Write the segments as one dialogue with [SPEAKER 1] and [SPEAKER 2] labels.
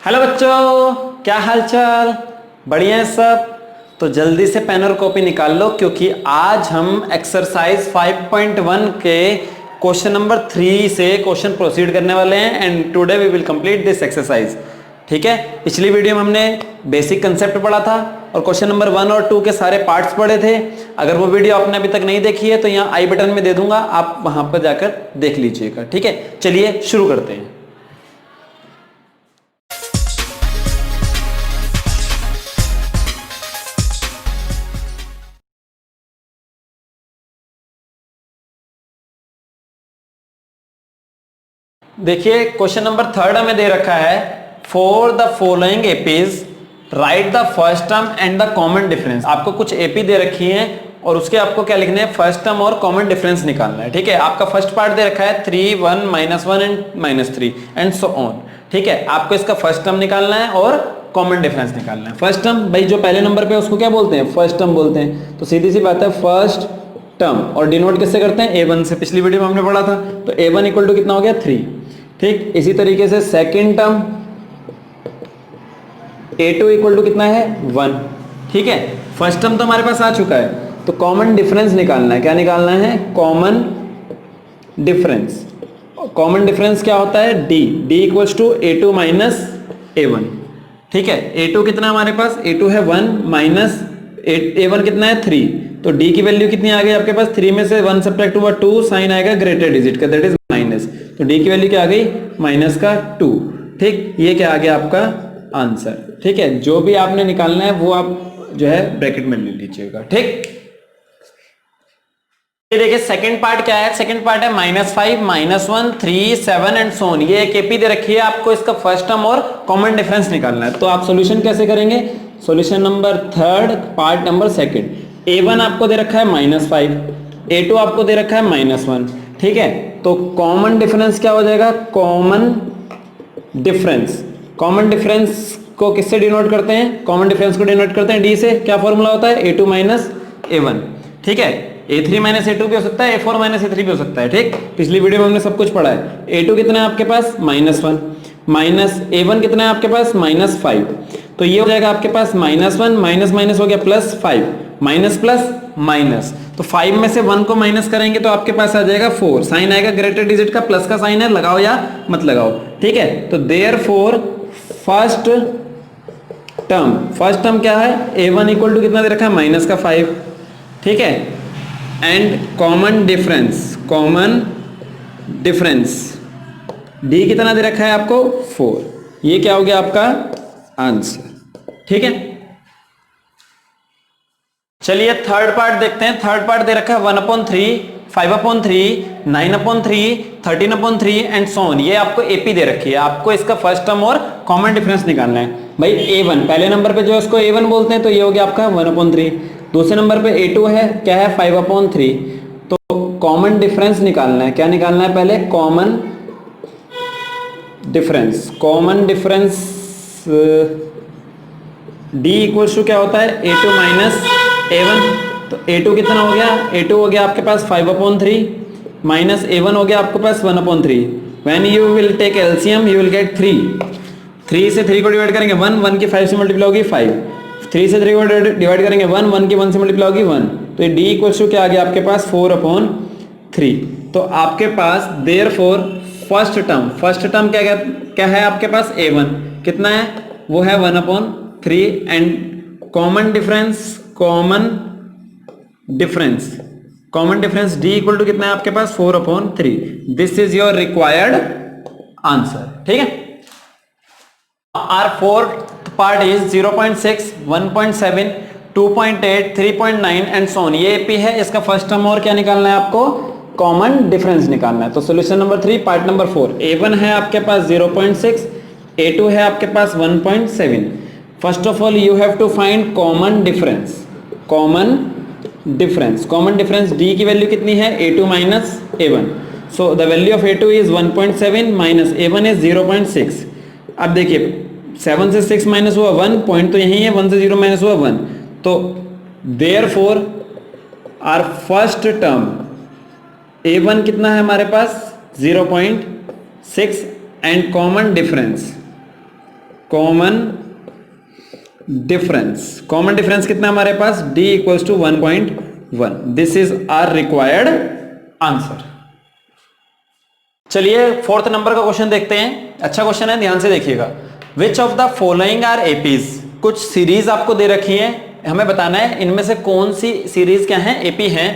[SPEAKER 1] Hello बच्चों, क्या हाल चाल? बढ़िया है सब? तो जल्दी से पेन और कॉपी निकाल लो क्योंकि आज हम एक्सरसाइज 5.1 के क्वेश्चन नंबर 3 से क्वेश्चन प्रोसीड करने वाले हैं and today we will complete this exercise. ठीक है, पिछली वीडियो में हमने बेसिक कंसेप्ट पढ़ा था और क्वेश्चन नंबर 1 और 2 के सारे पार्ट्स पढ़े थे। अगर वो वीडियो आपने अभी तक नहीं देखी है तो यहाँ आई बटन में दे दूंगा, आप वहां पर जाकर देख लीजिएगा। ठीक है, चलिए शुरू करते हैं। देखिए क्वेश्चन नंबर 3 हमें दे रखा है, for the following APs right the first term and the common difference. आपको कुछ एपी दे रखी है और उसके आपको क्या लिखना है, फर्स्ट टर्म और कॉमन डिफरेंस निकालना है। ठीक है, आपका फर्स्ट पार्ट दे रखा है 3, 1, -1 एंड -3 एंड सो ऑन। ठीक है, आपको इसका फर्स्ट टर्म निकालना है और कॉमन डिफरेंस निकालना है। फर्स्ट टर्म भाई जो पहले नंबर पे उसको क्या बोलते हैं, फर्स्ट टर्म बोलते हैं। तो सीधी सी बात है, फर्स्ट टर्म और डिनोट किससे करते हैं, A1 से। पिछली वीडियो में हमने पढ़ा था। तो A1 इक्वल टू कितना हो गया, 3। ठीक, इसी तरीके से second term A2 equal to कितना है, 1। ठीक है, फर्स्ट टर्म तो हमारे पास आ चुका है, तो कॉमन डिफरेंस निकालना है। क्या निकालना है, कॉमन डिफरेंस। कॉमन डिफरेंस क्या होता है, D equals to A2 minus A1। ठीक है, A2 कितना हमारे पास, A2 है 1 माइनस A1 कितना है 3। तो D की वैल्यू कितनी आ गई आपके पास, 3 में से 1 सब्ट्रैक्ट हुआ 2, साइन आएगा ग्रेटर डिजिट का, दैट इज माइनस। तो D की वैल्यू क्या आ गई, माइनस का 2। ठीक, ये क्या आ गया आपका आंसर। ठीक है, जो भी आपने निकालना है वो आप जो है ब्रैकेट में ले लीजिएगा। ठीक, ये देखिए सेकंड पार्ट क्या है, सेकंड पार्ट है -5, -1, 3, 7 एंड सो ऑन। ये एक एपी दे रखी है, आपको इसका फर्स्ट टर्म और कॉमन डिफरेंस निकालना है। तो आप सॉल्यूशन कैसे करेंगे, solution number 3 part number 2। A1 आपको दे रखा है -5, A2 आपको दे रखा है -1। ठीक है, तो कॉमन डिफरेंस क्या हो जाएगा, कॉमन डिफरेंस। कॉमन डिफरेंस को किससे डिनोट करते हैं, कॉमन डिफरेंस को डिनोट करते हैं D से। क्या फॉर्मूला होता है, A2 माइनस A1। ठीक है, A3 माइनस A2 भी हो सकता है, A4 माइनस A3 भी हो सकता है। ठीक, पिछली वीडियो में हमने सब कुछ पढ़ा है। A2 कितना है आपके पास, -1 माइनस A1 कितना है आपके पास, -5। तो ये हो जाएगा आपके पास -1 माइनस माइनस हो गया +5, माइनस प्लस माइनस। तो 5 में से 1 को माइनस करेंगे तो आपके पास आ जाएगा 4, साइन आएगा ग्रेटर डिजिट का, प्लस का साइन है, लगाओ या मत लगाओ। ठीक है, तो देयरफॉर फर्स्ट टर्म क्या है, A1 इक्वल टू कितना दे रखा है, माइनस का 5। ठीक है, एंड कॉमन डिफरेंस D कितना दे रखा है आपको, 4। ये क्या हो गया आपका आंसर। ठीक है, चलिए थर्ड पार्ट देखते हैं। थर्ड पार्ट दे रखा है 1/3, 5/3, 9/3, 13/3 एंड सो ऑन। ये आपको एपी दे रखी है, आपको इसका फर्स्ट टर्म और कॉमन डिफरेंस निकालना है। भाई A1 पहले नंबर पे जो इसको A1 बोलते हैं, तो ये हो गया आपका 1/3। दूसरे नंबर पे A2 है, क्या है 5/3। तो कॉमन डिफरेंस निकालना है। क्या निकालना है, पहले common difference. Common difference D equals to क्या होता है, A2 माइनस A1। तो A2 कितना हो गया, A2 हो गया आपके पास 5/3 माइनस A1 हो गया आपके पास 1/3। When you will take LCM you will get 3 से 3 को डिवाइड करेंगे 1 की 5 से मल्टीप्लाई होगी 5, 3 से 3 को डिवाइड करेंगे 1 की 1 से मल्टीप्लाई होगी 1। तो D इक्वल्स टू क्या आ गया आपके पास 4/3। तो आपके पास देयरफॉर फर्स्ट टर्म क्या है आपके पास, A1 कितना है, वो है 1/3 and common difference D equal to कितना है आपके पास, 4/3। This is your required answer. ठीक है, our fourth part is 0.6, 1.7, 2.8, 3.9 and so on. ये एपी है, इसका फर्स्ट टर्म और क्या निकालना है आपको, कॉमन डिफरेंस निकालना है। तो solution number 3 part number 4। A1 है आपके पास 0.6, A2 है आपके पास 1.7। First of all you have to find common difference D की वैल्यू कितनी है, A2 minus A1। So the value of A2 is 1.7 minus A1 is 0.6। अब देखिए 7 से 6 माइनस हुआ 1 पॉइंट, तो यही है 1 से 0 माइनस हुआ 1। तो therefore our first term A1 कितना है हमारे पास, 0.6 एंड कॉमन कॉमन डिफरेंस कितना हमारे पास, d equals to 1.1। This is our required answer. चलिए फोर्थ नंबर का क्वेश्चन देखते हैं। अच्छा क्वेश्चन है, ध्यान से देखिएगा। Which of the following are APs, कुछ सीरीज आपको दे रखी है, हमें बताना है इनमें से कौन सी सीरीज क्या है, एपी है।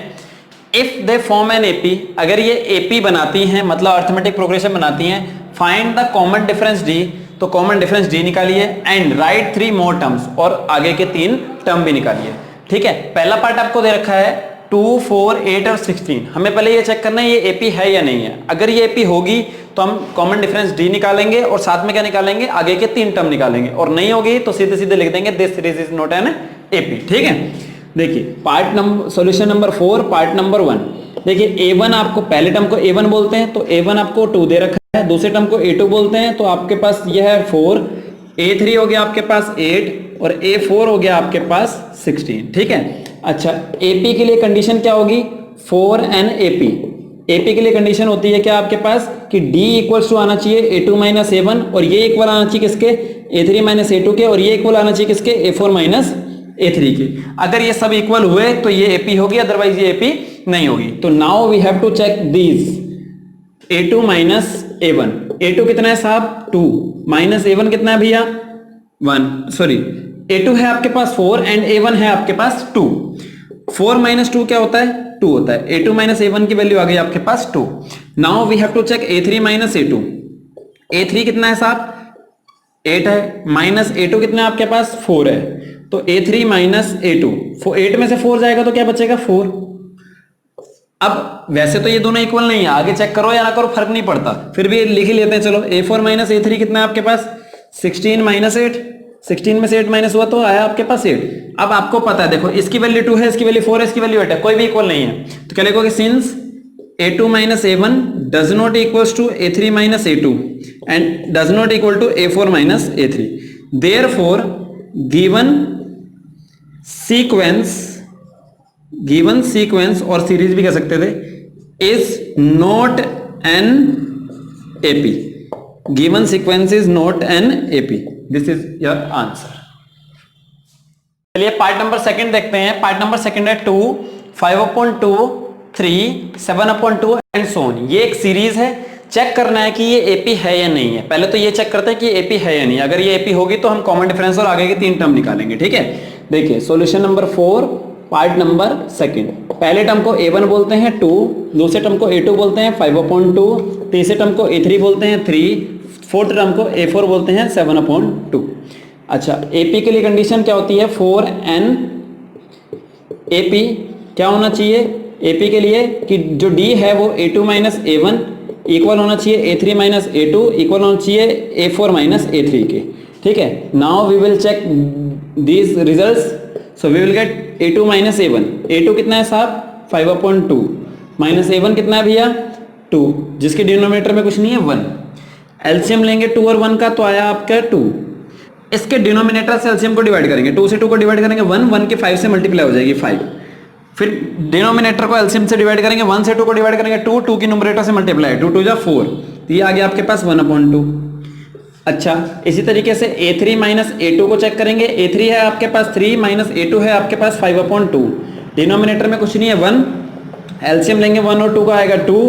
[SPEAKER 1] If they form an AP, अगर ये एपी बनाती हैं मतलब अर्थमेटिक प्रोग्रेशन बनाती हैं, find the common difference D, तो कॉमन डिफरेंस डी निकालिए, एंड राइट 3 मोर टर्म्स, और आगे के 3 टर्म भी निकालिए। ठीक है, पहला पार्ट आपको दे रखा है 2, 4, 8 और 16। हमें पहले ये चेक करना है ये एपी है या नहीं है। अगर ये एपी होगी तो हम कॉमन डिफरेंस डी निकालेंगे और साथ में क्या निकालेंगे, आगे के 3 टर्म निकालेंगे, और नहीं होगी तो सीधे सीधे लिख देंगे this series is not an AP. ठीक है, देखिए part number solution number 4 part number 1। देखिए a1 आपको, पहले टर्म को a1 बोलते हैं, तो a1 आपको 2 दे रखा है, दूसरे टर्म को a2 बोलते हैं, तो आपके पास यह है 4, a3 हो गया आपके पास 8 और a4 हो गया आपके पास 16। ठीक है, अच्छा AP के लिए कंडीशन क्या होगी, 4 एंड AP के लिए कंडीशन होती है क्या आपके पास कि D इक्वल्स टू आना चाहिए A2 माइनस A1, और ये इक्वल आना चाहिए किसके, A3 माइनस A2 के, और ये इक्वल आना चाहिए किसके, A4 माइनस A3 के। अगर ये सब इक्वल हुए तो ये AP होगी, अदरवाइज ये AP नहीं होगी। तो now we have to check these, A2 minus A1, A2 कितना है साहब 2, माइनस A1 कितना है भैया 1, सॉरी A2 है आपके पास 4 एंड A1 है आपके पास 2। 4 माइनस 2 क्या होता है, 2 होता है। A2 माइनस A1 की वैल्यू आ गई आपके पास 2। Now we have to check A3 minus A2। A3 कितना है साहब 8 है, माइनस A2 कितना है आपके पास 4 है, तो A3 माइनस A2, 8 में से 4 जाएगा तो क्या बचेगा 4। अब वैसे तो ये दोनों इक्वल नहीं है, आगे चेक करो या ना करो फर्क नहीं पड़ता, फिर भी लिख ही लेते हैं। चलो A4 माइनस A3 कितना है आपके पास 16 माइनस 8, 16 में से 8 माइनस हुआ तो आया आपके पास 8। अब आपको पता है देखो इसकी वैल्यू 2 है, इसकी वैल्यू 4 है, इसकी वैल्यू 8 है, कोई भी इक्वल नहीं है, तो क्या लिखोगे, since A2 minus A1 does not equals to A3 minus A2 and does not equal to A4 minus A3, therefore given sequence और सीरीज भी कह सकते थे, is not an AP. Given sequence is not an AP, this is your answer. चलिए part number second देखते हैं। Part number second है 2, 5/2, 3, 7/2 and so on. ये एक सीरीज है, चेक करना है कि ये एपी है या नहीं है। पहले तो ये चेक करते हैं कि ये एपी है या नहीं। अगर ये एपी होगी तो हम कॉमन डिफरेंस और आगे के 3 टर्म निकालेंगे। ठीक है, देखिए solution number 4 part number second. पहले टर्म को A1 बोलते हैं 2, दूसरे टर्म को A2 बोलते हैं 5/2, तीसरे टर्म को A3 बोलते हैं 3, फोर्थ टर्म को A4 बोलते हैं 7/2। अच्छा AP के लिए कंडीशन क्या होती है, 4 एंड AP क्या होना चाहिए AP के लिए कि जो D है वो A2 माइनस A1 इक्वल होना चाहिए A3 माइनस A2 इक्वल होना चाहिए A4 माइनस A3 के। ठीक है, now we will check these results. So we will get A2 minus A1, A2 कितना है साहब 5/2 माइनस A1 कितना है भैया 2, जिसके डिनोमिनेटर में कुछ नहीं है 1। एलसीएम लेंगे 2 और 1 का तो आया आपका 2। इसके डिनोमिनेटर से एलसीएम को डिवाइड करेंगे, 2 से 2 को डिवाइड करेंगे 1, 1 के 5 से मल्टीप्लाई हो जाएगी 5। फिर डिनोमिनेटर को एलसीएम से डिवाइड करेंगे, 1 से 2 को डिवाइड करेंगे 2, 2 की न्यूमरेटर से मल्टीप्लाई 2 2 जा 4, तो ये आ गया आपके पास 1/2। अच्छा इसी तरीके से A3 माइनस A2 को चेक करेंगे। A3 है आपके पास 3 माइनस A2 है आपके पास 5/2। डिनोमिनेटर में कुछ नहीं है 1, एलसीएम लेंगे 1 और 2 का आएगा 2।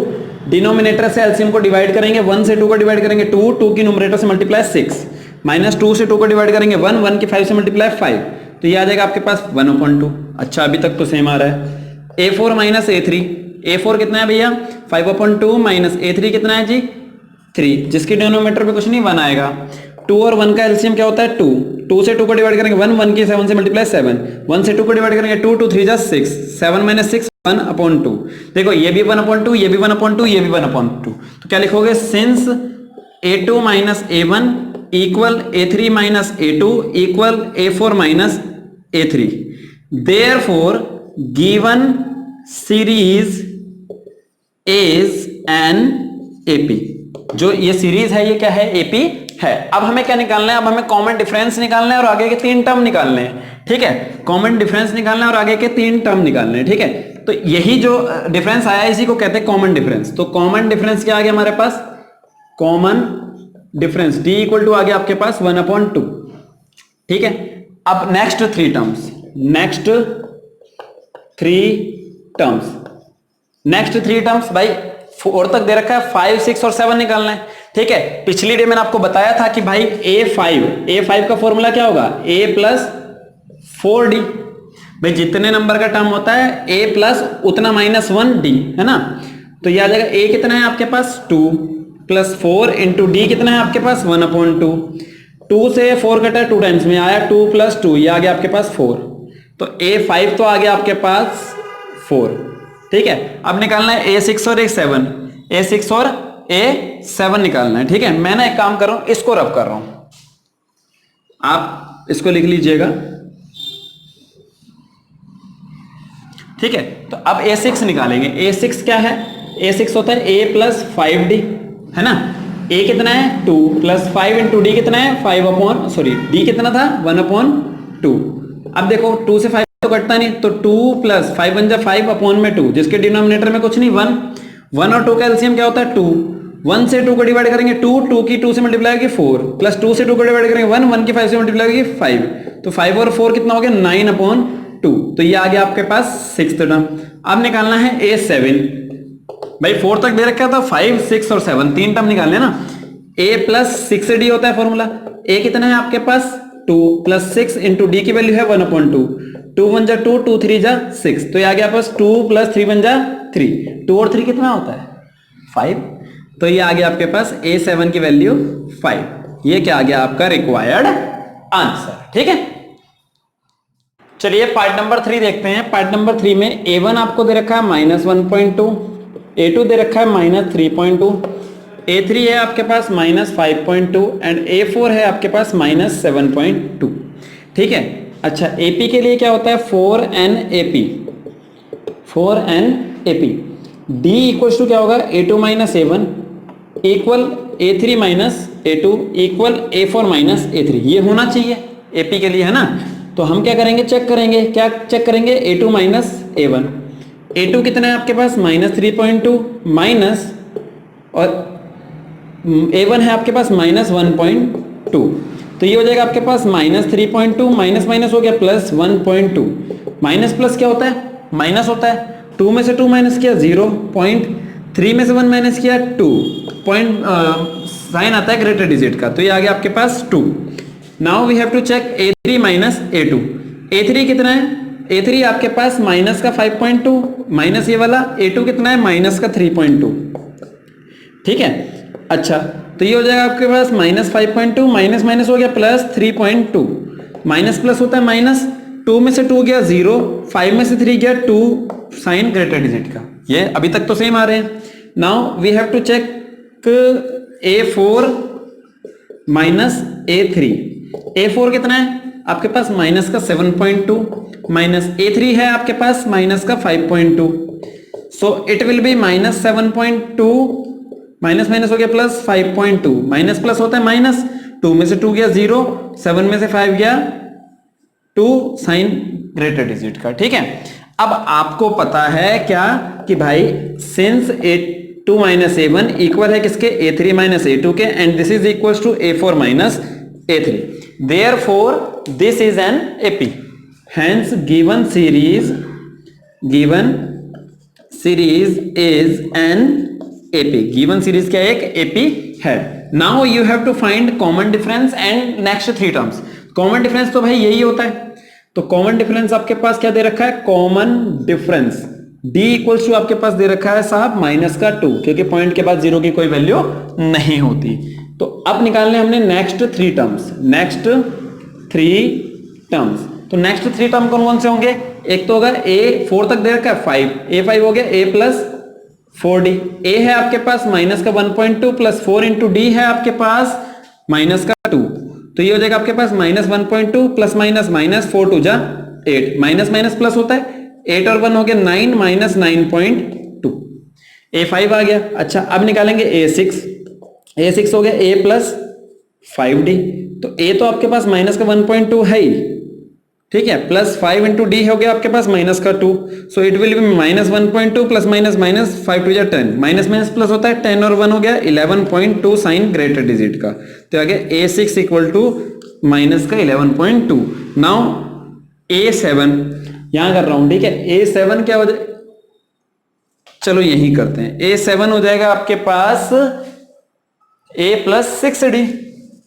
[SPEAKER 1] डिनोमिनेटर से एलसीएम को डिवाइड करेंगे, 1 से 2 को डिवाइड करेंगे 2, 2 की न्यूमरेटर से मल्टीप्लाई 6, माइनस 2 से 2 को डिवाइड करेंगे 1, 1 की 5 से मल्टीप्लाई 5, तो ये आ जाएगा आपके पास 1/2। अच्छा अभी तक तो सेम आ रहा है। A4 माइनस A3, A4 कितना है भैया 5/2 माइनस A3 कितना है जी 3, जिसके डिनोमिनेटर पे कुछ नहीं 1 आएगा। 2 और 1 का एलसीएम क्या होता है 2, 2 से 2 को डिवाइड करेंगे 1, 1 की 7 से मल्टीप्लाई 7, 1 से 2 को डिवाइड करेंगे 2, 2 3 जा 6, 7 माइनस 6 1/2। देखो ये भी 1/2, ये भी 1/2, ये भी 1/2, तो क्या लिखोगे, since A2 minus A1 equal A3 minus A2 equal A4 minus A3, therefore given series is an AP। जो ये सीरीज है ये क्या है AP है। अब हमें क्या निकालना है, अब हमें कॉमन डिफरेंस निकालना है और आगे के 3 टर्म निकालने हैं। ठीक है, कॉमन डिफरेंस निकालना है और आगे के 3 टर्म निकालने हैं। ठीक है, तो यही जो डिफरेंस आया इसी को कहते हैं कॉमन डिफरेंस। तो कॉमन डिफरेंस क्या आ गया हमारे पास, common difference D equal to आ गया आपके पास 1/2। ठीक है, अब next three terms, next three terms भाई 4 तक दे रखा है, 5, 6 और 7 निकालना है। ठीक है, पिछली डे मैंने आपको बताया था कि भाई A5 का फॉर्मूला क्या होगा, A प्लस 4D। भाई जितने नंबर का टर्म होता है A प्लस उतना -1D है ना, तो ये आ जाएगा A कितना है आपके पास 2 प्लस 4 इंटू D कितना है आपके पास 1/2। 2 से 4 कटा 2 टाइम्स में आया 2 प्लस 2, ये आ गया आपके पास 4, तो A5 तो आ गया आपके पास 4। ठीक है, अब निकालना है A6 और A7, A6 और A7 निकालना है। ठीक है, मैं ना एक काम कर रहा हूं, इसको रब कर रहा हूं, आप इसको लिख लीजिएगा। ठीक है, तो अब A6 निकालेंगे। A6 क्या है, A6 होता है A प्लस 5D है ना। A कितना है 2 प्लस 5 इंटू D कितना है D कितना था 1/2। अब देखो 2 से 5 तो कटता नहीं, तो 2 प्लस 5 बन जा 5/2, जिसके डिनोमिनेटर में कुछ नहीं 1 और 2 का एलसीएम क्या होता है 2। 1 से 2 को डिवाइड करेंगे 2 की 2 से मल्टीप्लाई होगी 4, प्लस 2 से 2 को डिवाइड करेंगे 1 की 5 से मल्टीप्लाई होगी 5, तो 5 और 4 कितना हो गया 9/2, तो ये आ गया आपके पास 6th टर्म। अब निकालना है A7। भाई 4 तक दे रखा था, 5, 6 और 7 तीन टर्म निकालने ना। A प्लस 6D होता है फॉर्मूला। A कितना है आपके पास 2 प्लस 6 इंटू D की वैल्यू है 1/2, 2 1 जा 2, 2 3 जा 6, तो ये आ गया पास 2 प्लस 3 1 जा 3, 2 और 3 कितना होता है 5, तो ये आ गया आपके पास A7 की वैल्यू 5। ये क्या आ गया आपका रिक्वायर्ड आंसर। ठीक है, चलिए पार्ट नंबर 3 देखते हैं। पार्ट नंबर 3 में A1 आपको दे रखा है -1.2, A2 दे रखा है -3.2, A3 है आपके पास -5.2 एंड A4 है आपके पास -7.2। ठीक है, अच्छा AP के लिए क्या होता है 4NAP, D इक्वल टू क्या होगा A2 minus A1 equal A3 minus A2 equal A4 minus A3, ये होना चाहिए AP के लिए है ना। तो हम क्या करेंगे, चेक करेंगे, क्या चेक करेंगे A2 माइनस A1। A2 कितना है आपके पास -3.2 माइनस, और A1 है आपके पास -1.2, तो ये हो जाएगा आपके पास -3.2 माइनस माइनस हो गया प्लस 1.2। माइनस प्लस क्या होता है, माइनस होता है। 2 में से 2 माइनस किया 0.3 में से 1 माइनस किया 2 पॉइंट, साइन आता है ग्रेटर डिजिट का, तो ये आ गया आपके पास 2। Now we have to check A3 minus A2। A3 कितना है, A3 आपके पास माइनस का 5.2 माइनस ये वाला, A2 कितना है माइनस का 3.2। ठीक है, अच्छा तो ये हो जाएगा आपके पास -5.2 माइनस माइनस हो गया प्लस 3.2, माइनस प्लस होता है माइनस, 2 में से 2 गया 0, 5 में से 3 गया 2, साइन ग्रेटर डिजिट का। ये अभी तक तो सेम आ रहे हैं। Now we have to check A4 minus A3। A4 कितना है आपके पास माइनस का 7.2 माइनस A3 है आपके पास माइनस का 5.2, सो it will B -7.2 minus minus हो गया प्लस 5.2, माइनस प्लस होता है माइनस, 2 में से 2 गया 0, 7 में से 5 गया 2, साइन ग्रेटर डिजिट का। ठीक है, अब आपको पता है क्या कि भाई since A2 minus A1 equal है किसके A3 माइनस A2 के, and this is equal to A4 minus A3, therefore this is an AP, hence given series is an AP, given series क्या एक AP है। Now you have to find common difference and next 3 terms. Common difference तो भाई यही होता है, तो common difference आपके पास क्या दे रखा है, common difference D equals to आपके पास दे रखा है साहब -2, क्योंकि पॉइंट के बाद 0 की कोई वैल्यू नहीं होती। तो अब निकालने हमने नेक्स्ट 3 टर्म्स, तो नेक्स्ट 3 टर्म कौन से होंगे, एक तो होगा A4 तक दे रखा है 5, A5 हो गया A प्लस 4D, A है आपके पास माइनस का 1.2 प्लस 4 इंटू D है आपके पास माइनस का 2, तो ये हो जाएगा आपके पास -1.2 प्लस माइनस माइनस 4 2 जा 8, माइनस माइनस प्लस होता है 8 और 1 हो गया 9 माइनस 9.2, A5 आ गया। अच्छा अब निकालेंगे A6 हो गया A प्लस 5D, तो A तो आपके पास माइनस का 1.2 है ही, ठीक है, प्लस 5 इंटू डी हो गया आपके पास माइनस का 2, so it will be minus 1.2 plus minus minus 5 two 10, minus minus plus होता है 10 और 1 हो गया 11.2 साइन ग्रेटर डिजिट का, तो आगे a6 इक्वल टू माइनस का 11.2। नाउ a7 यहां कर रहा हूं, ठीक है, a7 क्या हो जाए, चलो यही करते हैं, a7 हो जाएगा आपके पास a plus 6d,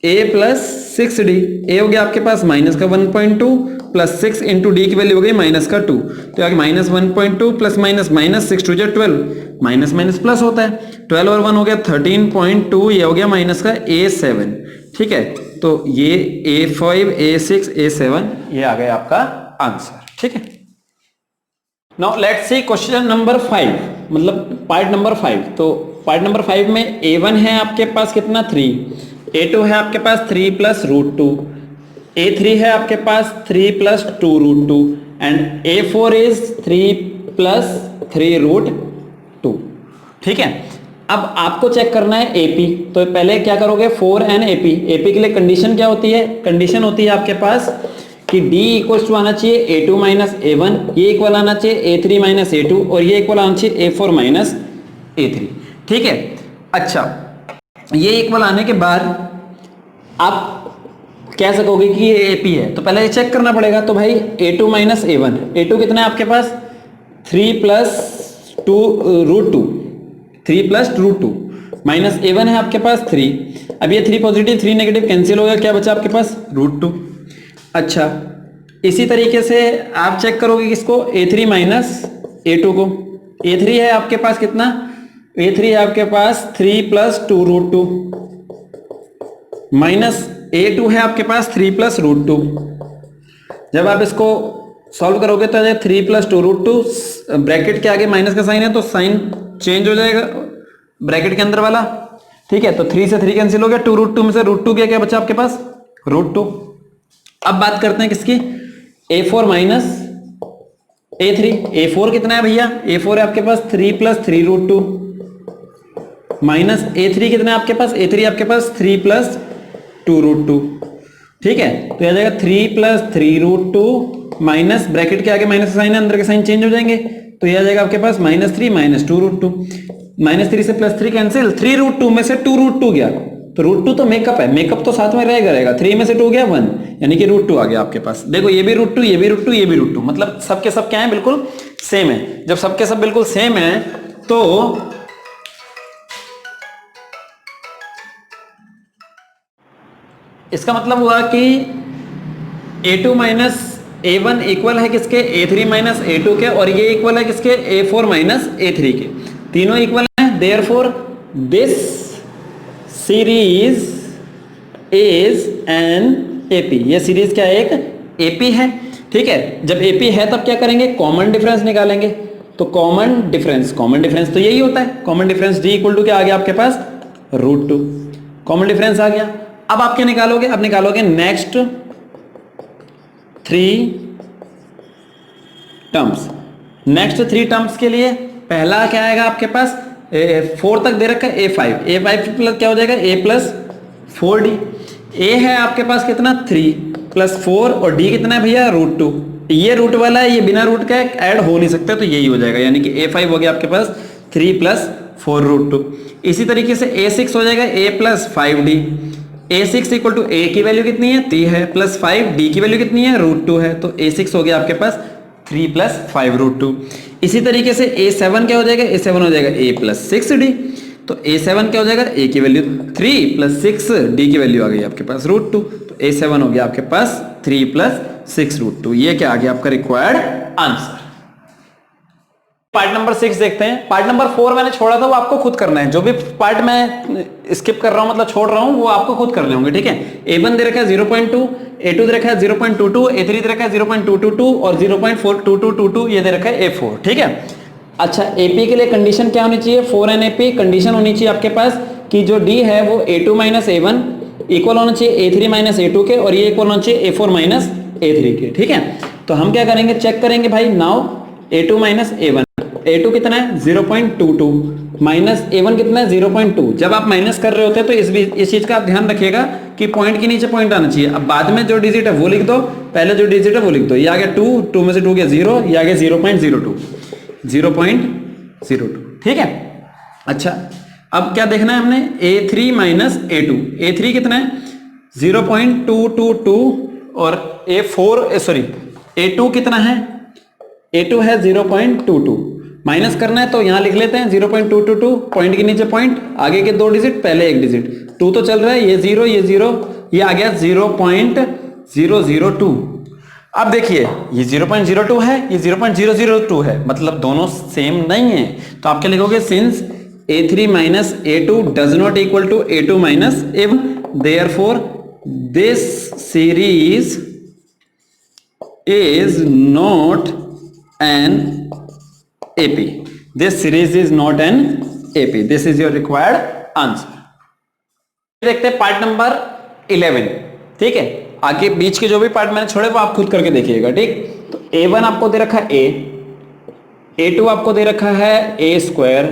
[SPEAKER 1] a plus 6d, a हो गया आपके पास माइनस का 1.2 प्लस 6 इंटू डी की वैल्यू हो गई माइनस का 2, तो आगे minus 1.2 plus minus minus 6 two 12, minus minus plus होता है, 12 और 1 हो गया 13.2, ये हो गया माइनस का a7, ठीक है, तो ये a5 a6 a7 ये आ गया आपका आंसर, ठीक है। Now let's see question number 5, मतलब पार्ट नंबर 5। तो पार्ट नंबर 5 में a1 है आपके पास कितना 3, a2 है आपके पास 3 प्लस रूट 2, a3 है आपके पास 3 plus 2 root 2 and a4 is 3 plus 3 root 2, ठीक है। अब आपको चेक करना है AP, तो पहले क्या करोगे 4 एंड AP के लिए कंडीशन क्या होती है, कंडीशन होती है आपके पास कि D इक्वल टू आना चाहिए A2 माइनस A1, ये इक्वल आना चाहिए A3 माइनस A2 और ये इक्वल आना चाहिए A4 माइनस A3, ठीक है। अच्छा, ये इक्वल आने के बाद आप कह सकोगे कि ये AP है, तो पहले ये चेक करना पड़ेगा, तो भाई A2 माइनस A1, A2 कितना है आपके पास 3 plus 2 root 2, 3 plus root 2 minus A1 है आपके पास 3, अब ये 3 पॉजिटिव 3 नेगेटिव कैंसिल हो गया, क्या बचा आपके पास रूट 2। अच्छा, इसी तरीके से आप चेक करोगे किसको A3 माइनस A2 को, A3 है आपके पास कितना, A3 है आपके पास 3 प्लस 2 रूट 2 माइनस A2 है आपके पास 3 प्लस रूट 2, जब आप इसको सॉल्व करोगे तो 3 प्लस 2 रूट 2, ब्रैकेट के आगे माइनस का साइन है तो साइन चेंज हो जाएगा ब्रैकेट के अंदर वाला, ठीक है, तो 3 से 3 कैंसिल हो गया, 2 रूट 2 में से रूट 2 क्या बचा आपके पास रूट 2। अब बात करते हैं किसकी, A4 माइनस A3, A4 कितना है भैया, A4 है आपके पास 3 प्लस 3 रूट 2 माइनस A3 कितना है आपके पास, A3 आपके पास 3 प्लस 2 रूट 2, ठीक है, तो यह जाएगा 3 प्लस 3 रूट 2 माइनस ब्रैकेट के आगे माइनस साइन है, अंदर के साइन चेंज हो जाएंगे, तो यह जाएगा आपके पास माइनस 3 माइनस 2 रूट 2, माइनस 3 से प्लस 3 कैंसिल, 3 रूट 2 में से 2 रूट 2 गया, तो रूट 2 तो मेकअप है, मेकअप तो साथ में रहेगा, 3 में से 2 गया 1, यानी कि रूट 2 आ गया आपके पास। देखो ये भी रूट 2, ये भी रूट 2, ये भी रूट 2, मतलब सबके सब क्या है, बिल्कुल सेम है। जब सबके सब बिल्कुल सेम है तो इसका मतलब हुआ कि A2 माइनस A1 इक्वल है किसके, A3 माइनस A2 के, और ये इक्वल है किसके, A4 माइनस A3 के, तीनों इक्वल हैं, therefore this series is an AP, ये सीरीज क्या है, एक AP है, ठीक है। जब AP है तब क्या करेंगे, कॉमन डिफरेंस निकालेंगे, तो कॉमन डिफरेंस तो यही होता है, common difference D equal to क्या आ गया आपके पास रूट 2, कॉमन डिफरेंस आ गया। अब आप क्या निकालोगे, अब निकालोगे नेक्स्ट 3 टर्म्स, नेक्स्ट 3 टर्म्स के लिए पहला क्या आएगा आपके पास, 4 तक दे रखा है A5 प्लस क्या हो जाएगा A प्लस 4D, A है आपके पास कितना 3 प्लस 4 और D कितना है भैया रूट 2, ये रूट वाला है, ये बिना रूट का ऐड हो नहीं सकता, तो यही हो जाएगा, यानी कि A5 हो गया आपके पास 3 प्लस 4 रूट 2। इसी तरीके से A6 हो जाएगा A plus 5D, A6 equal to A की वैल्यू कितनी है 3 है, प्लस 5 D की वैल्यू कितनी है रूट 2 है, तो A6 हो गया आपके पास 3 प्लस 5 रूट 2। इसी तरीके से A7 क्या हो जाएगा, A7 हो जाएगा A प्लस 6D, तो A7 क्या हो जाएगा, A की वैल्यू 3 प्लस 6, D की वैल्यू आ गई आपके पास रूट 2, तो A7 हो गया आपके पास 3 प्लस 6 रूट 2, ये क्या आ गया आपका रिक्वायर्ड आंसर। पार्ट नंबर 6 देखते हैं। पार्ट नंबर 4 मैंने छोड़ा था, वो आपको खुद करना है, जो भी पार्ट मैं स्किप कर रहा हूं मतलब छोड़ रहा हूं वो आपको खुद करने होंगे, ठीक है। A1 दे रखा है 0.2, A2 दे रखा है 0.22, A3 दे रखा है 0.222 और 0.42222 ये दे रखा है A4, ठीक है। अच्छा, AP के लिए कंडीशन क्या होनी चाहिए, 4 एन AP कंडीशन होनी चाहिए आपके पास कि जो D है वो A2 माइनस A1 इक्वल होना चाहिए A3 माइनस A2 के, और ये इक्वल होना चाहिए A4 माइनस A3 के, ठीक है। तो हम क्या करेंगे, चेक करेंगे भाई, now A2 minus A1, a2 कितना है 0.22 माइनस a1 कितना है 0.2। जब आप माइनस कर रहे होते हैं तो इस चीज का आप ध्यान रखिएगा कि पॉइंट के नीचे पॉइंट आना चाहिए। अब बाद में जो डिजिट है वो लिख दो, पहले जो डिजिट है वो लिख दो। ये आ गया 2 में से 2 गया 0, ये आ गया 0.02। ठीक है। अच्छा अब क्या देखना है हमने, a3 माइनस a2। a3 कितना है 0.222 और a2 कितना है, a2 है 0.22। माइनस करना है तो यहां लिख लेते हैं 0.222, पॉइंट के नीचे पॉइंट, आगे के 2 डिजिट, पहले एक डिजिट। 2 तो चल रहा है, ये 0 ये 0, ये आ गया 0.002। अब देखिए ये 0.02 है, ये 0.002 है, मतलब दोनों सेम नहीं है। तो आप क्या लिखोगे, since a3 minus a2 does not equal to a2 minus a1, therefore this series is not an AP. This series is not an AP. This is your required answer. देखते हैं पार्ट नंबर 11। ठीक है, आगे बीच के जो भी part मैंने छोड़े वो आप खुद करके देखिएगा। ठीक, तो A1 आपको दे रखा है A, A2 आपको दे रखा है A स्क्वायर,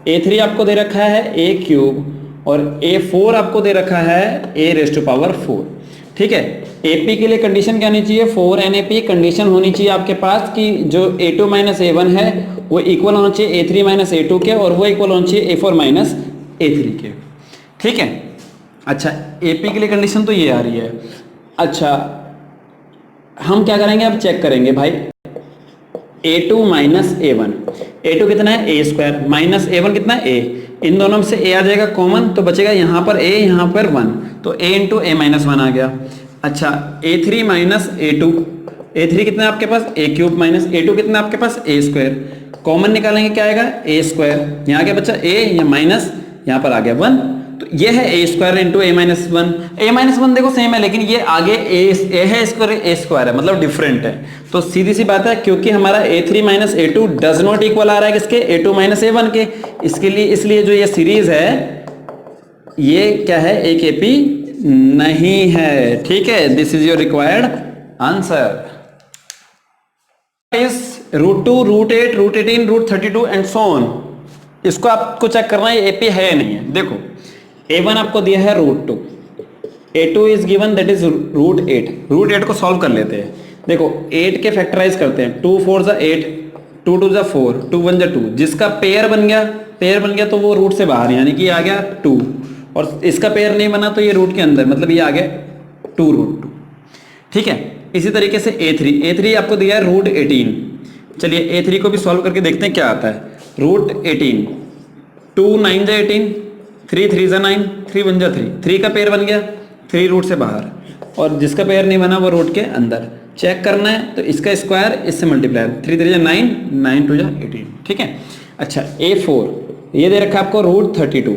[SPEAKER 1] A3 आपको दे रखा है A क्यूब और A4 आपको दे रखा है A रेज़ टू पावर 4। ठीक है, AP के लिए कंडीशन क्या होनी चाहिए, 4NAP कंडीशन होनी चाहिए आपके पास कि जो A2 माइनस A1 है वो इक्वल होना चाहिए A3 माइनस A2 के, और वो इक्वल होना चाहिए A4 माइनस A3 के। ठीक है, अच्छा AP के लिए कंडीशन तो ये आ रही है। अच्छा हम क्या करेंगे, अब चेक करेंगे भाई A2 माइनस A1, A2 कितना है A स्क्वायर माइनस A1 कितना है A, इन दोनों में से A आ जाएगा कॉमन तो बचेगा यहाँ पर A यहाँ पर 1, तो A इंटू A माइनस 1 आ गया। अच्छा A3 माइनस A2, A3 कितना है आपके पास A क्यूब माइनस A2 कितना है आपके पास A स्क्वायर, कॉमन निकालेंगे क्या आएगा A स्क्वायर, यहाँ क्या बच्चा A या माइनस यहाँ पर आ गया 1, तो ये है A square into A minus 1। A minus 1 देखो सेम है लेकिन ये आगे A है स्क्वायर A स्क्वायर है, मतलब डिफरेंट है। तो सीधी सी बात है क्योंकि हमारा A3 minus A2 does not equal आ रहा है किसके, A2 माइनस A1 के, इसके लिए इसलिए जो ये सीरीज है ये क्या है, एक AP नहीं है। ठीक है, this is your required answer. इस √2, √8, √18, √32 एंड सो ऑन, इसको आपको चेक करना है AP है या नहीं है। देखो A1 आपको दिया है √2, A2 is given that is √8, √8 को सॉल्व कर लेते हैं। देखो 8 के फैक्टराइज करते हैं, 2 4 जा 8, 2 2 जा 4, 2 1 जा 2, जिसका पेयर बन गया तो वो रूट से बाहर, यानी कि आ गया 2, और इसका पेयर नहीं बना तो ये रूट के अंदर, मतलब ये आ गया 2 √2। ठीक है, इसी तरीके से A3 आपको दिया है √18। चलिए A3 को भी सॉल्व करके देखते हैं क्या आता है। √18, 2 9 जा 18, 3 3 जा 9, 3 1 जा 3, 3 का पेयर बन गया, 3 रूट से बाहर, और जिसका पेयर नहीं बना वो रूट के अंदर। चेक करना है तो इसका स्क्वायर इससे मल्टीप्लाई, 3 3 जा 9, 9 2 जा 18। ठीक है, अच्छा A4 ये दे रखा आपको √32,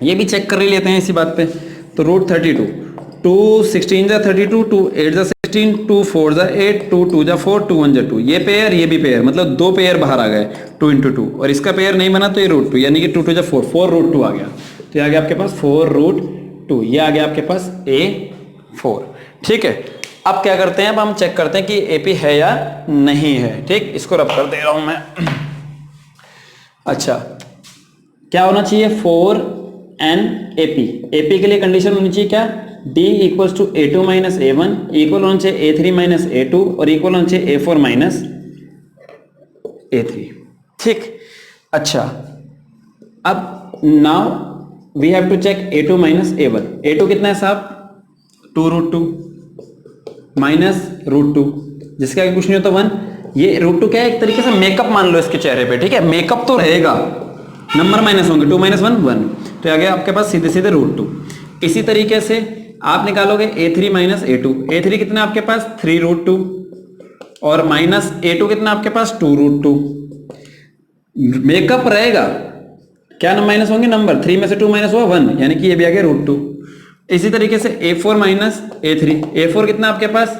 [SPEAKER 1] ये भी चेक कर ही लेते हैं इसी बात पे। तो √32, 2 16 जा 32, 2 8 जा 16, 2 4 जा 8, 2 2 जा 4, 2 1 जा 2, ये पेयर ये भी पेयर, मतलब 2 पेयर बाहर आ गए 2 इंटू 2, और इसका पेयर नहीं बना तो ये √2, यानी कि 2 2 जा 4, 4 √2 आ गया। तो ये आ गया आपके पास 4 √2, ये आ गया आपके पास A4। ठीक है, अब क्या करते हैं, अब हम चेक करते हैं कि AP है या नहीं है। ठीक, इसको रब कर दे रहा हूं मैं। अच्छा क्या होना चाहिए, 4NAP, AP के लिए कंडीशन होनी चाहिए क्या, D equals to A2 minus A1, equal होना चाहिए A3 माइनस A2, और इक्वल होना चाहिए A4 माइनस A3। ठीक, अच्छा अब now we have to check A2 minus A1। A2 कितना है साहब, 2 √2 माइनस √2, जिसके आगे कुछ नहीं होता 1। ये √2 क्या है, एक तरीके से मेकअप मान लो इसके चेहरे पे। ठीक है, मेकअप तो रहेगा, नंबर माइनस होंगे, 2 माइनस 1 1, तो आ गया आपके पास सीधे सीधे √2। इसी तरीके से आप निकालोगे A3 माइनस A2, A3 कितना आपके पास 3 √2, और माइनस A2 कितना आपके पास 2 √2, मेकअप रहेगा, क्या माइनस होंगे नंबर, 3 में से 2 माइनस हुआ 1, यानी कि ये भी आ गया √2। इसी तरीके से A4 माइनस A3, A4 कितना आपके पास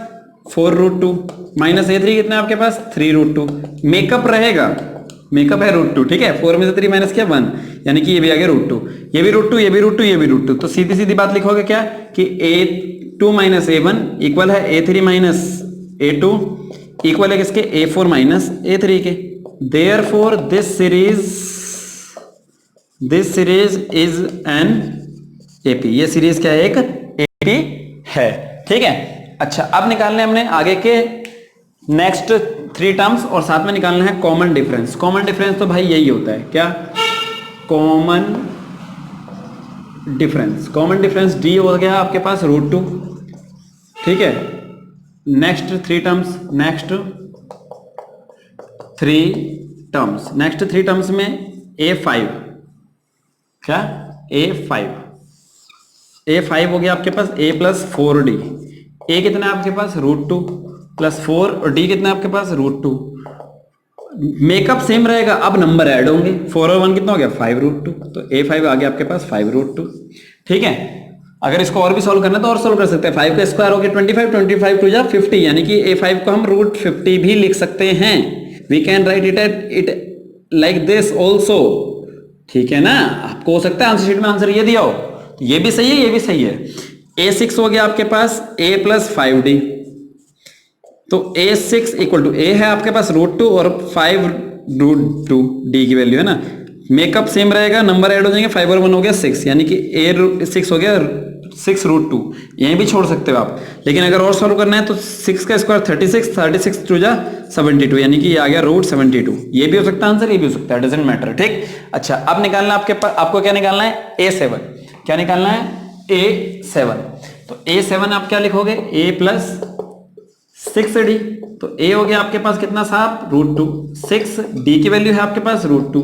[SPEAKER 1] 4 √2, माइनस A3 कितना आपके पास 3 √2, मेकअप रहेगा, मेकअप है √2। ठीक है, 4 में से 3 माइनस किया 1, यानी कि ये भी आ गया √2, ये भी √2, ये भी √2, ये भी √2। तो सीधी सीधी बात लिखोगे क्या कि A2 माइनस A1 इक्वल है A3 माइनस A2 इक्वल है किसके, A4 माइनस A3 के। Therefore this series is an AP, ये सीरीज क्या है, एक एपी है, ठीक है। अच्छा, अब निकालने हमने आगे के नेक्स्ट 3 टर्म्स और साथ में निकालना है कॉमन डिफरेंस। कॉमन डिफरेंस तो भाई यही होता है, क्या, common difference. Common difference D हो गया आपके पास √2, ठीक है। नेक्स्ट 3 टर्म्स, नेक्स्ट 3 टर्म्स में A5, क्या, A5 हो गया आपके पास A + 4D। A कितना है आपके पास √2 + 4 और D कितना है आपके पास √2। मेकअप सेम रहेगा, अब नंबर ऐड होंगे, 4 और 1 कितना हो गया 5√2, तो A5 आ गया आपके पास 5√2, ठीक है। अगर इसको और भी सॉल्व करना है तो और सॉल्व कर सकते हैं। 5 का स्क्वायर हो गया 25, 25 टू जा 50, यानी कि A5 को हम √50 भी लिख सकते हैं। We can write it like this also, ठीक है ना। आपको हो सकता है आंसर शीट में आंसर ये दिया हो, तो ये भी सही है, ये भी सही है। A6 हो गया आपके पास A + 5D, तो A6 = A है आपके पास √2 और 5√2 D की वैल्यू है ना। मेकअप सेम रहेगा, नंबर ऐड हो जाएंगे, 5 और 1 हो गया 6, यानी कि A6 हो गया 6√2। यहीं भी छोड़ सकते हो आप, लेकिन अगर और सॉल्व करना है तो 6 का स्क्वायर 36, 36 टू जा 72, यानी कि ये आ गया √72। ये भी हो सकता है आंसर, ये भी हो सकता है, डजंट मैटर, ठीक। अच्छा, अब निकालना आपको क्या निकालना है, A7। क्या निकालना है, A7। तो A7 आप क्या लिखोगे, A + 6D, तो A हो गया आपके पास कितना साहब √2, 6D की वैल्यू है आपके पास √2,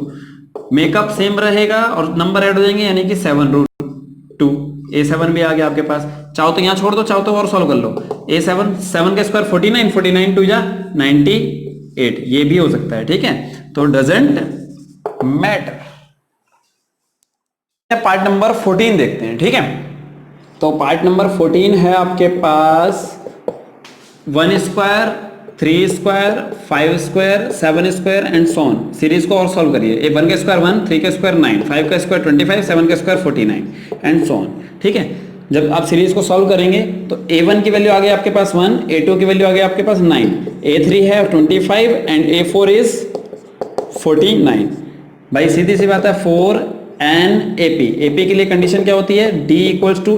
[SPEAKER 1] मेकअप सेम रहेगा और नंबर ऐड हो जाएंगे, यानी कि 7√2। A7 भी आ गया आपके पास। चाहो तो यहां छोड़ दो, चाहो तो और सॉल्व कर लो। A7, 7 का स्क्वायर 49, 49 टू जा 98, ये भी हो सकता है, ठीक है। तो डजंट मैटर। पार्ट नंबर 14 देखते हैं, ठीक है। तो पार्ट नंबर 14 है आपके पास 1 square, 3 square, 5 square, 7 square and so on. Series को और सॉल्व करिए। 1 का स्क्वायर 1, 3 का स्क्वायर 9, 5 का स्क्वायर 25, 7 का स्क्वायर 49 एंड सो ऑन, ठीक है। जब आप सीरीज को सॉल्व करेंगे तो A1 की वैल्यू आ गई आपके पास 1, A2 की वैल्यू आ गई आपके पास 9, A3 है 25 एंड A4 इज 49। भाई सीधी सी बात है, 4 एंड AP के लिए कंडीशन क्या होती है, D = A2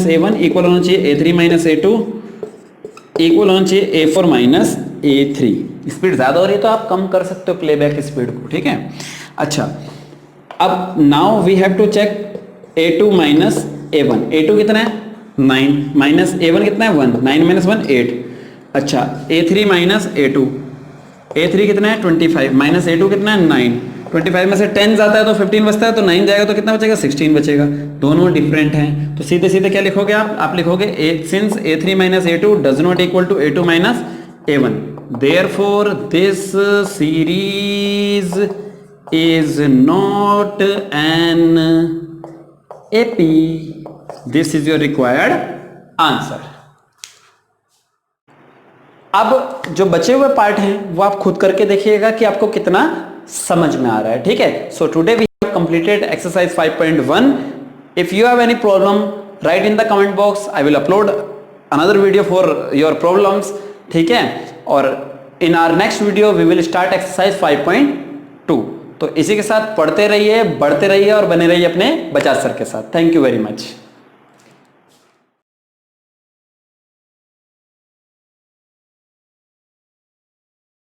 [SPEAKER 1] - A1 इक्वल होना चाहिए A3 - A2 इक्वल होना चाहिए A4 - A3। स्पीड ज्यादा हो रही है तो आप कम कर सकते हो प्लेबैक स्पीड को, ठीक है। अच्छा, अब now we have to check A2 - A1। A2 कितना है 9 माइनस A1 कितना है 1, 9 - 1 8। अच्छा, A3 - A2, A3 कितना है 25 माइनस A2 कितना है 9। 25 में से 10 जाता है तो 15 बचता है, तो 9 जाएगा तो कितना बचेगा 16 बचेगा। दोनों डिफरेंट हैं, तो सीधे सीधे क्या लिखोगे आप लिखोगे since A3 - A2 does not equal to A2 - A1, therefore this series is not an AP। This is your required answer. अब जो बचे हुए पार्ट हैं वो आप खुद करके देखिएगा कि आपको कितना समझ में आ रहा है, ठीक है। So today we have completed exercise 5.1। If you have any problem write in the comment box, I will upload another video for your problems, ठीक है। और in our next video we will start exercise 5.2। तो इसी के साथ पढ़ते रहिए, बढ़ते रहिए और बने रहिए अपने बजाज सर के साथ। Thank you very much.